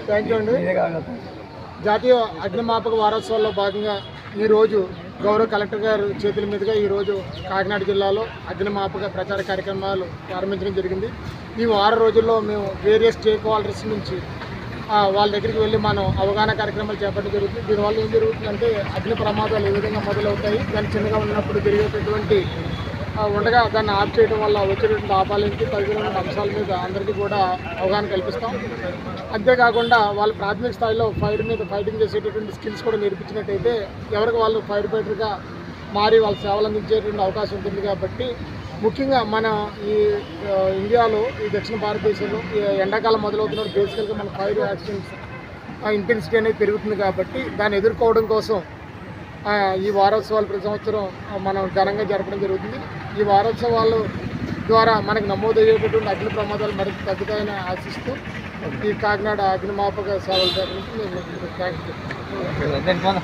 Thank you అండి. జాతీయ అగ్నిమాపక వారోత్సవాల్లో భాగంగా ఈరోజు గౌరవ కలెక్టర్ గారు చేతుల మీదుగా ఈరోజు కాకినాడ జిల్లాలో అగ్నిమాపక ప్రచార కార్యక్రమాలు ప్రారంభించడం జరిగింది. ఈ వారం రోజుల్లో మేము వేరియస్ స్టేక్ హోల్డర్స్ నుంచి వాళ్ళ దగ్గరికి వెళ్ళి మనం అవగాహన కార్యక్రమాలు చేపట్టడం జరుగుతుంది. దీనివల్ల ఏం జరుగుతుందంటే అగ్ని ప్రమాదాలు ఏ విధంగా మొదలవుతాయి, దాన్ని చిన్నగా ఉన్నప్పుడు జరిగేటటువంటి ఉండగా దాన్ని ఆఫ్ చేయడం వల్ల వచ్చేటువంటి ఆపాలకి తగిన అంశాల మీద అందరికీ కూడా అవగాహన కల్పిస్తాం. అంతేకాకుండా వాళ్ళు ప్రాథమిక స్థాయిలో ఫైర్ మీద ఫైటింగ్ చేసేటటువంటి స్కిల్స్ కూడా నేర్పించినట్టయితే ఎవరికి వాళ్ళు ఫైర్ ఫైటర్గా మారి వాళ్ళ సేవలు అందించేటువంటి అవకాశం ఉంటుంది. కాబట్టి ముఖ్యంగా మన ఈ ఇండియాలో ఈ దక్షిణ భారతదేశంలో ఎండాకాలం మొదలవుతున్నప్పుడు బేసికల్గా మన ఫైర్ యాక్సిడెంట్స్ ఇంటెన్సిటీ అనేది పెరుగుతుంది. కాబట్టి దాన్ని ఎదుర్కోవడం కోసం ఈ వారోత్సవాలు ప్రతి సంవత్సరం మనం ఘనంగా జరపడం జరుగుతుంది. ఈ వారోత్సవాల ద్వారా మనకు నమోదయ్యేటటువంటి అగ్ని ప్రమాదాలు మరింత తగ్గుతాయని ఆశిస్తూ ఈ కాకినాడ అగ్నిమాపక సేవల దగ్గర నుంచి నేను థ్యాంక్స్ చెప్తాను.